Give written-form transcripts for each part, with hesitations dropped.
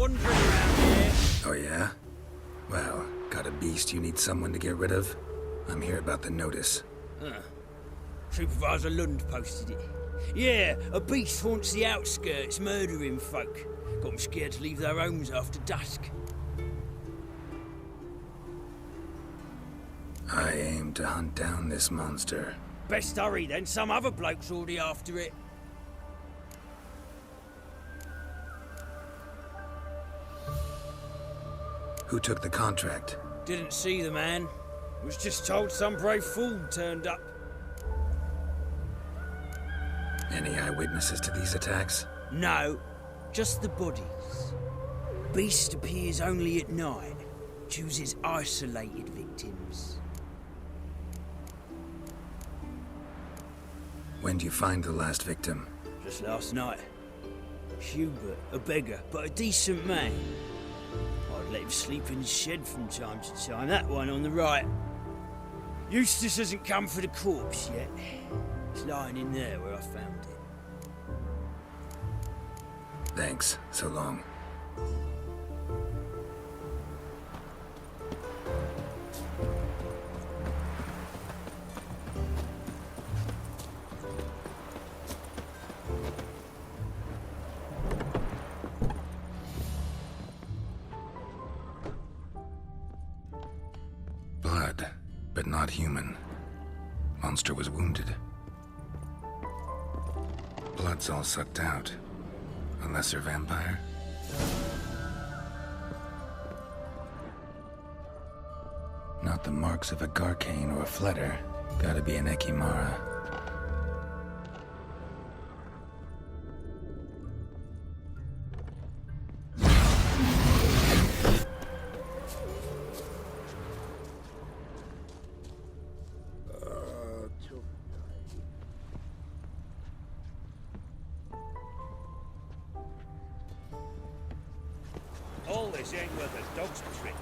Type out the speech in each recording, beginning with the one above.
wandering around here. Oh yeah? Well, got a beast you need someone to get rid of? I'm here about the notice. Huh. Supervisor Lund posted it. Yeah, a beast haunts the outskirts, murdering folk. Got them scared to leave their homes after dusk. I aim to hunt down this monster. Best hurry then, some other bloke's already after it. Who took the contract? Didn't see the man. Was just told some brave fool turned up. Any eyewitnesses to these attacks? No, just the bodies. Beast appears only at night. Chooses isolated victims. When do you find the last victim? Just last night. Hubert, a beggar, but a decent man. I'd let him sleep in his shed from time to time. That one on the right. Eustace hasn't come for the corpse yet. It's lying in there where I found it. Thanks. So long. Blood, but not human. Monster was wounded. Blood's all sucked out. A lesser vampire? Not the marks of a Garcane or a Fletter. Gotta be an Ekimara. All this ain't worth a dog's trick.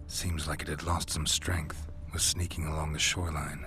Seems like it had lost some strength, was sneaking along the shoreline.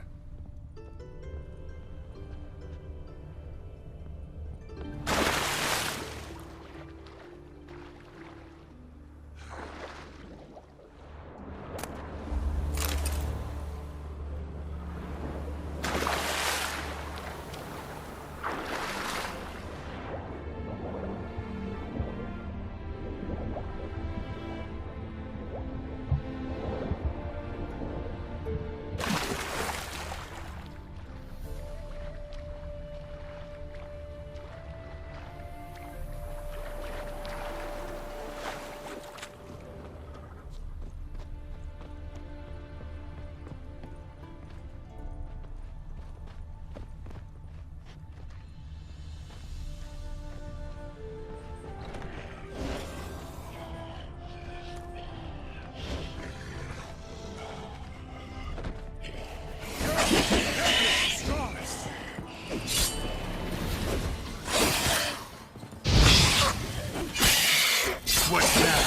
What's that?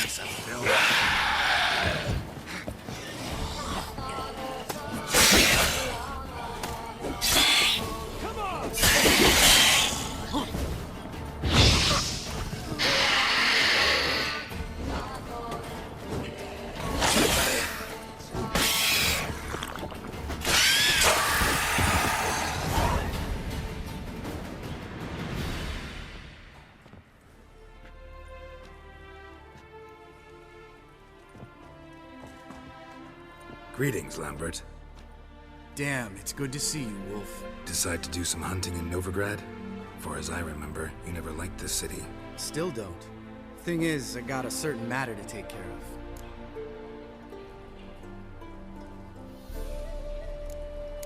It's a film. Come on! Greetings, Lambert. Damn, it's good to see you, Wolf. Decide to do some hunting in Novigrad? For as I remember, you never liked this city. Still don't. Thing is, I got a certain matter to take care of.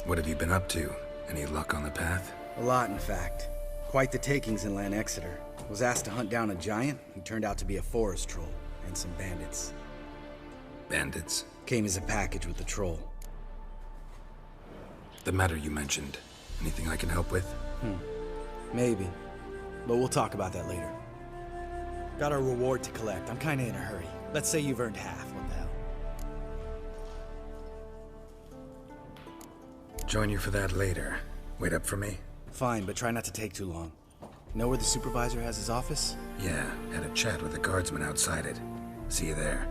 What have you been up to? Any luck on the path? A lot, in fact. Quite the takings in Lan Exeter. Was asked to hunt down a giant who turned out to be a forest troll, and some bandits. Bandits? Came as a package with the troll. The matter you mentioned. Anything I can help with? Maybe. But we'll talk about that later. Got a reward to collect. I'm kinda in a hurry. Let's say you've earned half. What the hell? Join you for that later. Wait up for me? Fine, but try not to take too long. Know where the supervisor has his office? Yeah, had a chat with the guardsman outside it. See you there.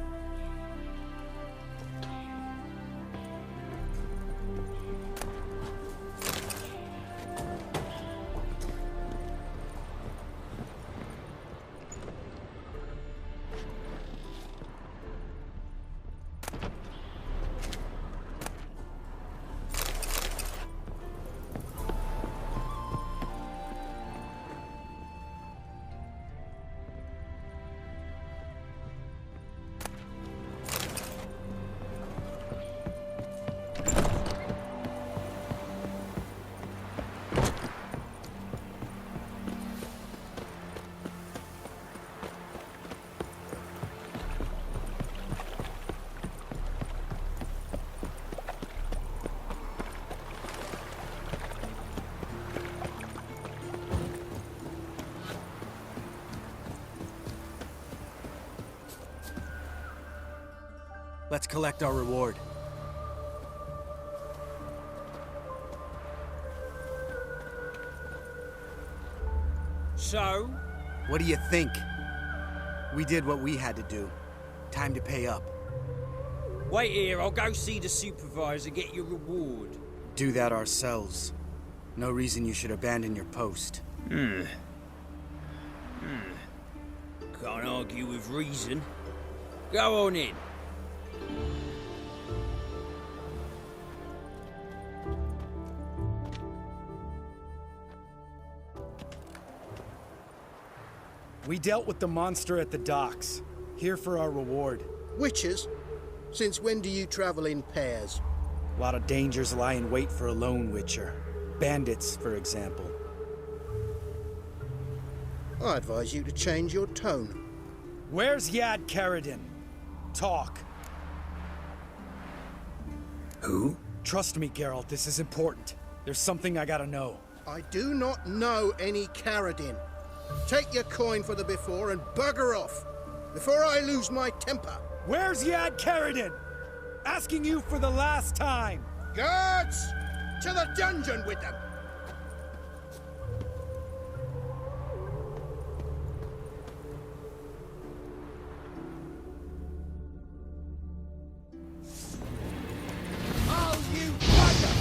Let's collect our reward. So? What do you think? We did what we had to do. Time to pay up. Wait here, I'll go see the supervisor, get your reward. Do that ourselves. No reason you should abandon your post. Can't argue with reason. Go on in. We dealt with the monster at the docks. Here for our reward. Witches? Since when do you travel in pairs? A lot of dangers lie in wait for a lone witcher. Bandits, for example. I advise you to change your tone. Where's Yad Karadin? Talk. Who? Trust me, Geralt, this is important. There's something I gotta know. I do not know any Karadin. Take your coin for the before and bugger off, before I lose my temper. Where's Yad Karadin? Asking you for the last time. Guards! To the dungeon with them! Oh, you bugger!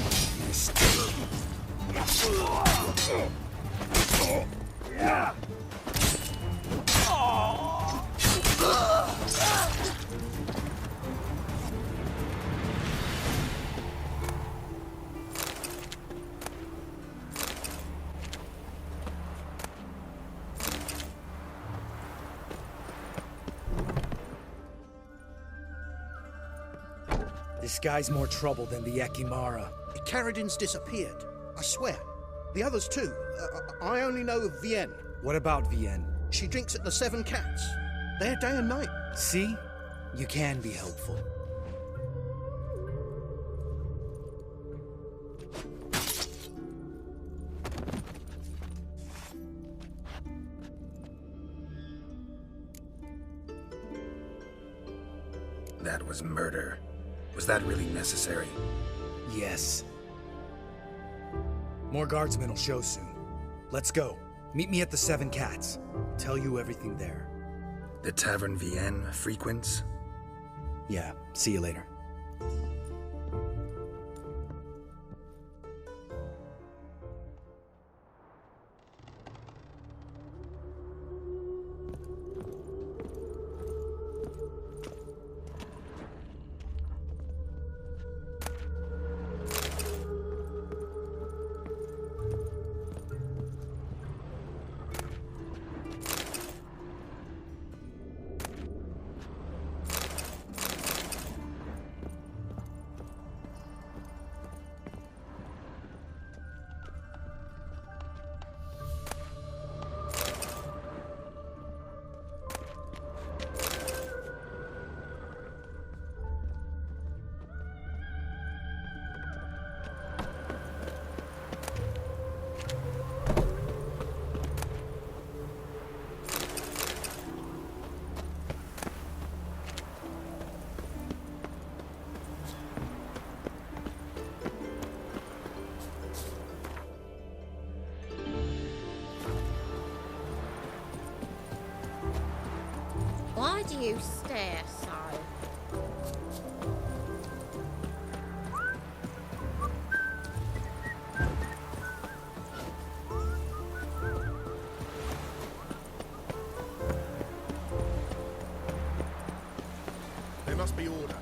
This guy's more trouble than the Ekimara. Karadin's disappeared. I swear. The others too. I only know of Vienne. What about Vienne? She drinks at the Seven Cats. There day and night. See? You can be helpful. That was murder. Was that really necessary? Yes. More guardsmen will show soon. Let's go. Meet me at the Seven Cats. I'll tell you everything there. The Tavern Vienne frequents? Yeah, see you later. Why do you stare so? There must be order.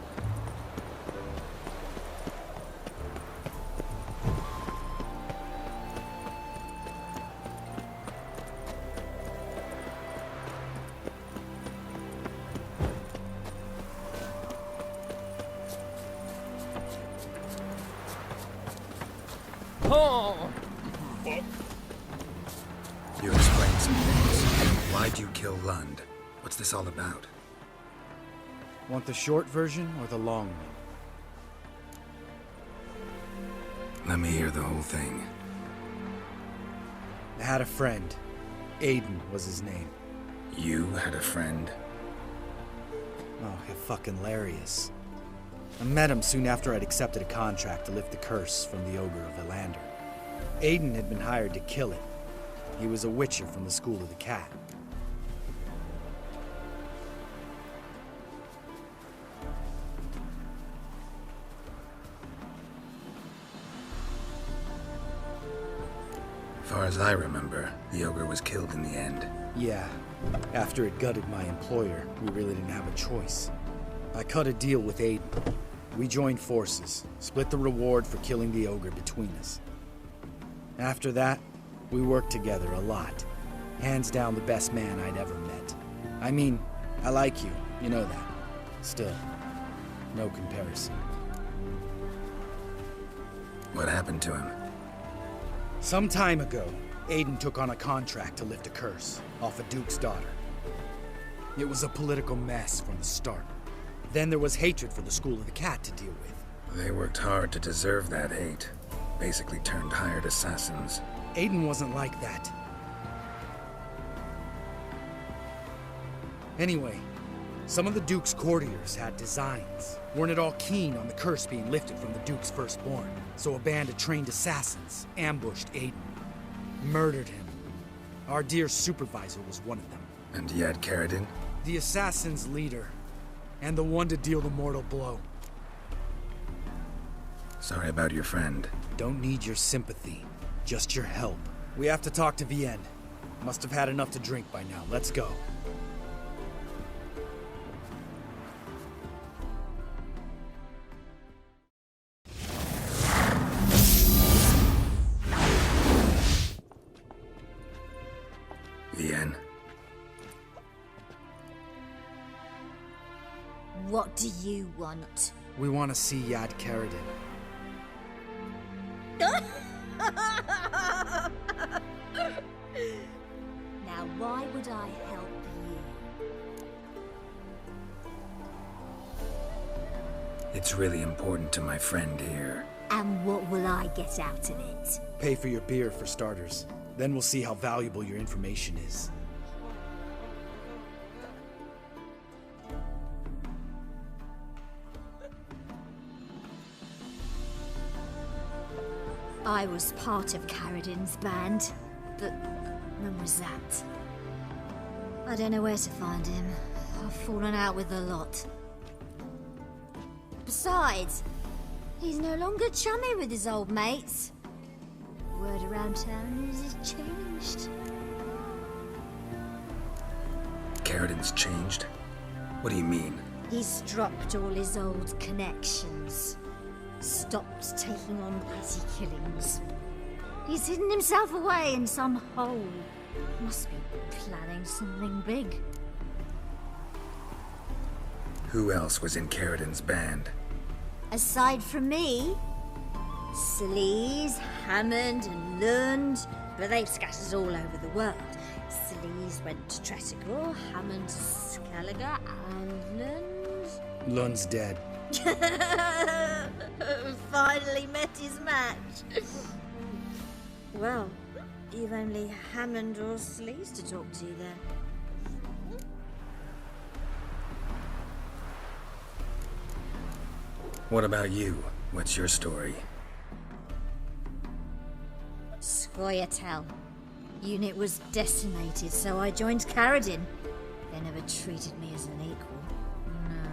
You explained some things. Why'd you kill Lund? What's this all about? Want the short version or the long one? Let me hear the whole thing. I had a friend. Aiden was his name. You had a friend? Oh, fucking hilarious. I met him soon after I'd accepted a contract to lift the curse from the Ogre of Elander. Aiden had been hired to kill it. He was a witcher from the School of the Cat. As far as I remember, the ogre was killed in the end. Yeah, after it gutted my employer, we really didn't have a choice. I cut a deal with Aiden. We joined forces, split the reward for killing the ogre between us. After that, we worked together a lot. Hands down the best man I'd ever met. I mean, I like you, you know that. Still, no comparison. What happened to him? Some time ago, Aiden took on a contract to lift a curse off a duke's daughter. It was a political mess from the start. Then there was hatred for the School of the Cat to deal with. They worked hard to deserve that hate. Basically turned hired assassins. Aiden wasn't like that. Anyway, some of the Duke's courtiers had designs. Weren't at all keen on the curse being lifted from the Duke's firstborn, so a band of trained assassins ambushed Aiden. Murdered him. Our dear supervisor was one of them. And you had Carradine? The assassin's leader, and the one to deal the mortal blow. Sorry about your friend. Don't need your sympathy, just your help. We have to talk to Vienne. Must have had enough to drink by now. Let's go. Vienne? What do you want? We want to see Yad Carradine. Now, why would I help you? It's really important to my friend here. And what will I get out of it? Pay for your beer, for starters. Then we'll see how valuable your information is. I was part of Carradine's band, but when was that? I don't know where to find him. I've fallen out with a lot. Besides, he's no longer chummy with his old mates. Word around town is he's changed. Carradine's changed? What do you mean? He's dropped all his old connections. Stopped taking on petty killings. He's hidden himself away in some hole. Must be planning something big. Who else was in Carradine's band? Aside from me, Sleaze, Hammond and Lund, but they've scattered all over the world. Sleaze went to Tretigor, Hammond to Skellige, and Lund... Lund's dead. Finally met his match. Well, you've only Hammond or Sleaze to talk to then. What about you? What's your story? Scoia'tael. Unit was decimated, so I joined Carradine. They never treated me as an equal. No.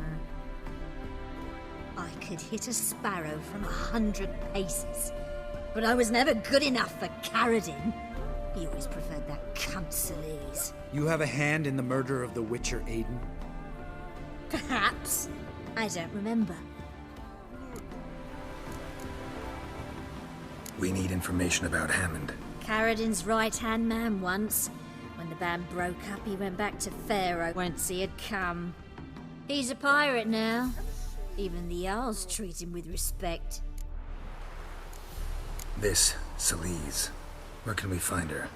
I could hit a sparrow from 100 paces, but I was never good enough for Caradin. He always preferred that cunt Celise. You have a hand in the murder of the Witcher, Aiden? Perhaps. I don't remember. We need information about Hammond. Caradin's right-hand man once. When the band broke up, he went back to Pharaoh whence he had come. He's a pirate now. Even the Jarls treat him with respect. This, Celise. Where can we find her?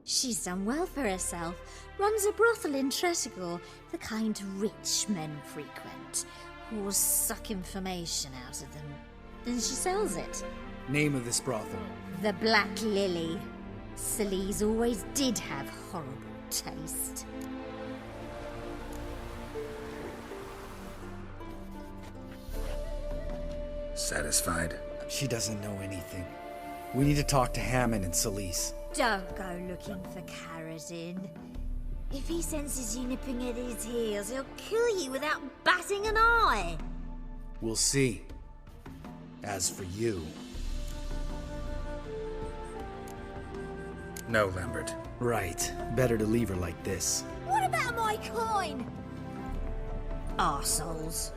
She's done well for herself. Runs a brothel in Tretigor, the kind rich men frequent. Whores suck information out of them. Then she sells it. Name of this brothel? The Black Lily. Celise always did have horrible taste. Satisfied? She doesn't know anything. We need to talk to Hammond and Celise. Don't go looking for Caradin. If he senses you nipping at his heels, he'll kill you without batting an eye. We'll see. As for you... No, Lambert. Right. Better to leave her like this. What about my coin? Arseholes.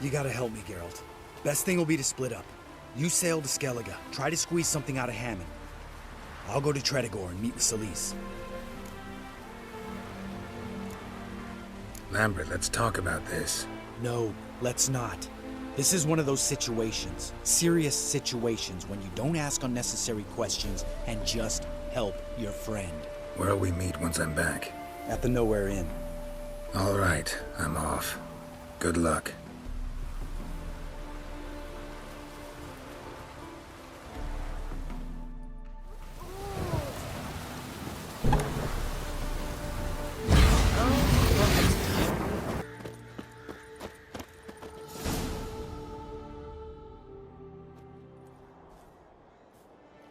You gotta help me, Geralt. Best thing will be to split up. You sail to Skellige, try to squeeze something out of Hammond. I'll go to Tretigor and meet with Celise. Lambert, let's talk about this. No, let's not. This is one of those situations, serious situations, when you don't ask unnecessary questions and just help your friend. Where'll we meet once I'm back? At the Nowhere Inn. All right, I'm off. Good luck.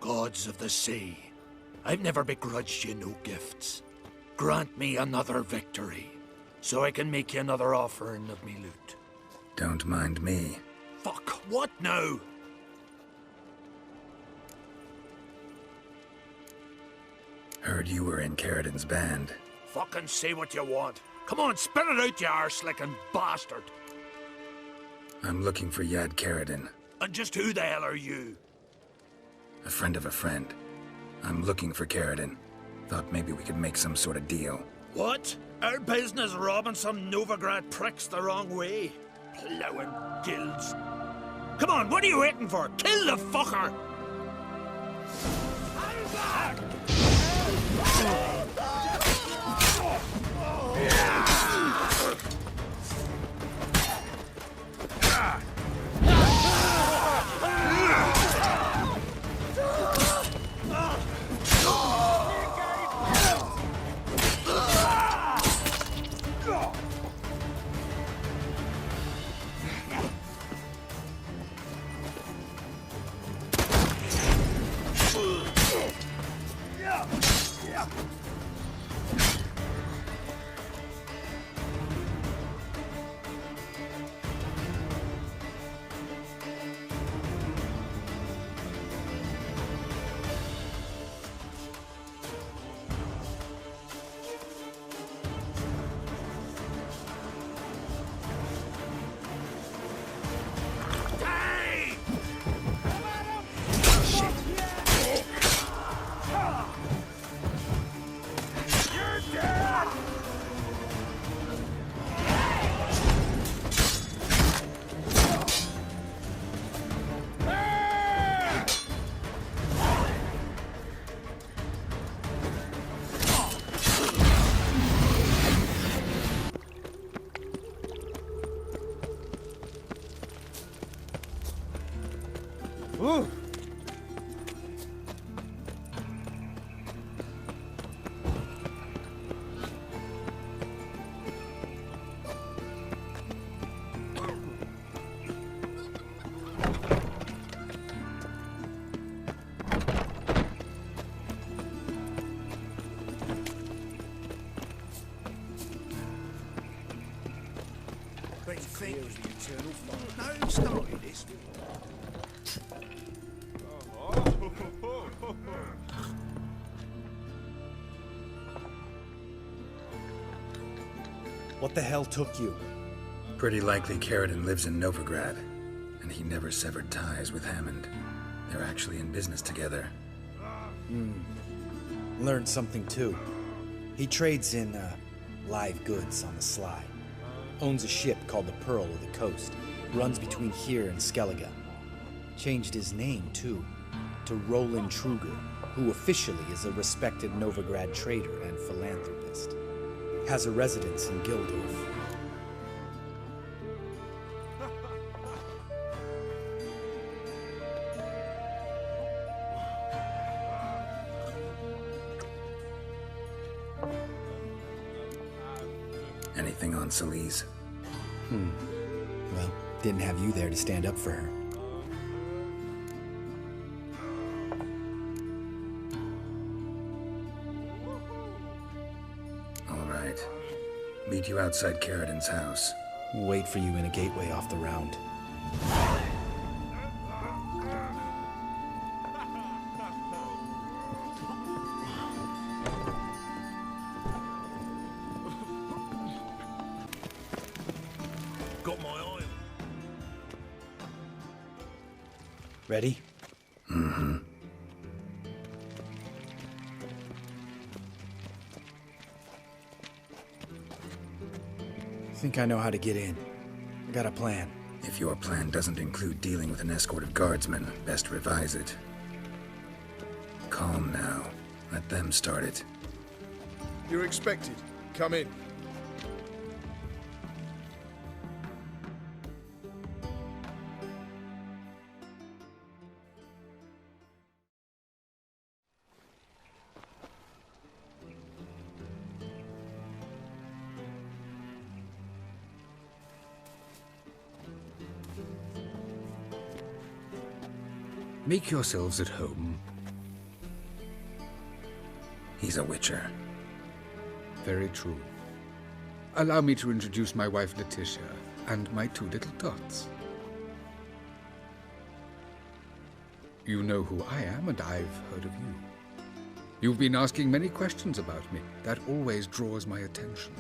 Gods of the sea, I've never begrudged you no gifts. Grant me another victory, so I can make you another offering of me loot. Don't mind me. Fuck, what now? Heard you were in Caradin's band. Fucking say what you want. Come on, spit it out, you arse-licking bastard. I'm looking for Yad Caradin, And just who the hell are you? a friend of a friend. I'm looking for Caradin. Thought maybe we could make some sort of deal. What? Our business robbing some Novigrad pricks the wrong way? Plowing guilds. Come on, what are you waiting for? Kill the fucker! think? No, who started this? What the hell took you? Pretty likely Carradine lives in Novigrad, and he never severed ties with Hammond. They're actually in business together. Learned something too. He trades in, live goods on the sly. Owns a ship called the Pearl of the Coast. Runs between here and Skellige. Changed his name, too, to Roland Truger, who officially is a respected Novigrad trader and philanthropist. Has a residence in Gildorf. Anything on Celise? Well, didn't have you there to stand up for her. All right. Meet you outside Carradine's house. Wait for you in a gateway off the round. Got my eye. Ready? Think I know how to get in. I got a plan. If your plan doesn't include dealing with an escort of guardsmen, best revise it. Calm now. Let them start it. You're expected. Come in. Make yourselves at home. He's a witcher. Very true. Allow me to introduce my wife, Letitia, and my two little tots. You know who I am, and I've heard of you. You've been asking many questions about me. That always draws my attention.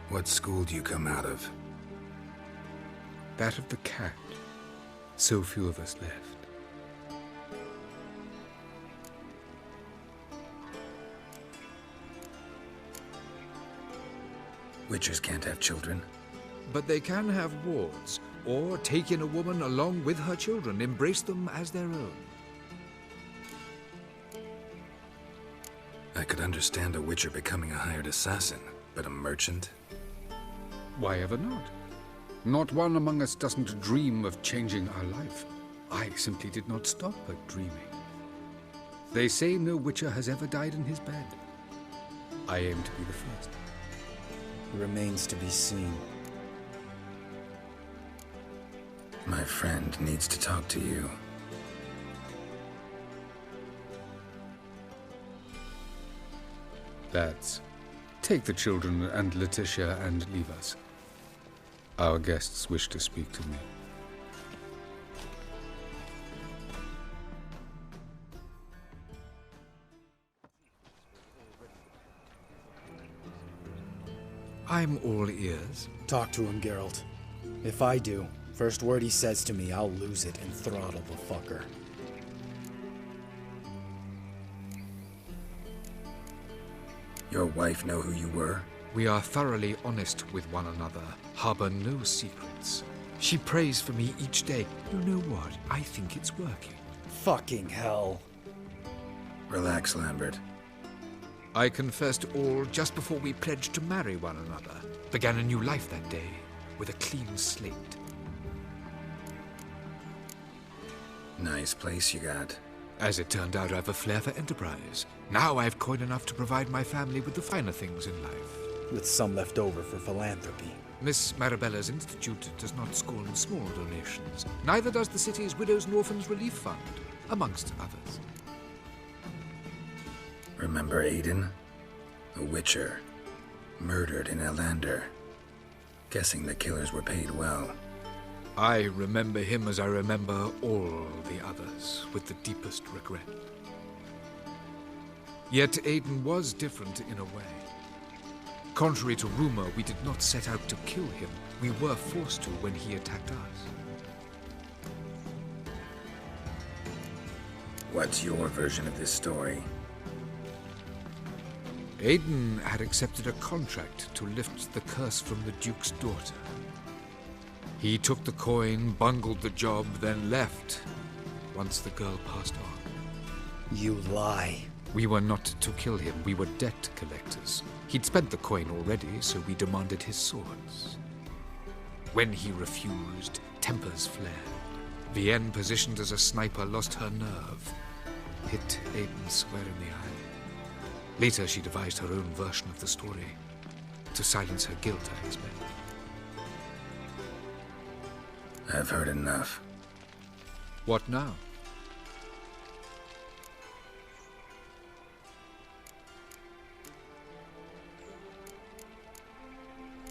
What school do you come out of? That of the cat. So few of us left. Witchers can't have children. But they can have wards, or take in a woman along with her children, embrace them as their own. I could understand a witcher becoming a hired assassin, but a merchant? Why ever not? Not one among us doesn't dream of changing our life. I simply did not stop at dreaming. They say no witcher has ever died in his bed. I aim to be the first. Remains to be seen. My friend needs to talk to you. Lads, take the children and Letitia and leave us. Our guests wish to speak to me. I'm all ears. Talk to him, Geralt. If I do, first word he says to me, I'll lose it and throttle the fucker. Your wife know who you were? We are thoroughly honest with one another, harbor no secrets. She prays for me each day. You know what? I think it's working. Fucking hell. Relax, Lambert. I confessed all just before we pledged to marry one another. Began a new life that day, with a clean slate. Nice place you got. As it turned out, I've a flair for enterprise. Now I've coin enough to provide my family with the finer things in life. With some left over for philanthropy. Miss Marabella's institute does not scorn small donations. Neither does the city's Widows and Orphans Relief Fund, amongst others. Remember Aiden? A witcher. Murdered in Elander. Guessing the killers were paid well. I remember him as I remember all the others, with the deepest regret. Yet Aiden was different in a way. Contrary to rumor, we did not set out to kill him. We were forced to when he attacked us. What's your version of this story? Aiden had accepted a contract to lift the curse from the Duke's daughter. He took the coin, bungled the job, then left once the girl passed on. You lie. We were not to kill him. We were debt collectors. He'd spent the coin already, so we demanded his swords. When he refused, tempers flared. Vienne, positioned as a sniper, lost her nerve. Hit Aiden square in the eye. Later, she devised her own version of the story. To silence her guilt, I expect. I've heard enough. What now?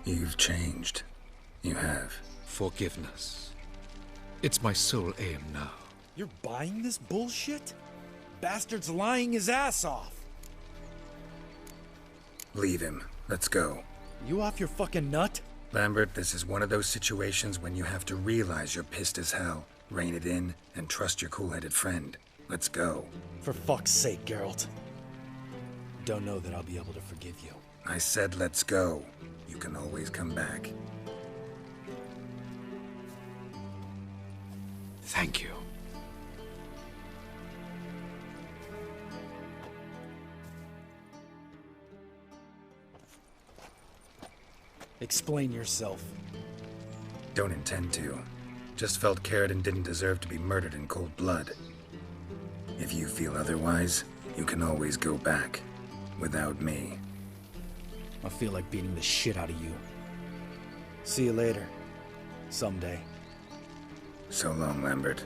You've changed. You have. Forgiveness. It's my sole aim now. You're buying this bullshit? Bastard's lying his ass off. Leave him. Let's go. You off your fucking nut? Lambert, this is one of those situations when you have to realize you're pissed as hell, rein it in, and trust your cool-headed friend. Let's go. For fuck's sake, Geralt. Don't know that I'll be able to forgive you. I said let's go. You can always come back. Thank you. Explain yourself. Don't intend to. Just felt Carradine didn't deserve to be murdered in cold blood. If you feel otherwise, you can always go back. Without me. I feel like beating the shit out of you. See you later. Someday. So long, Lambert.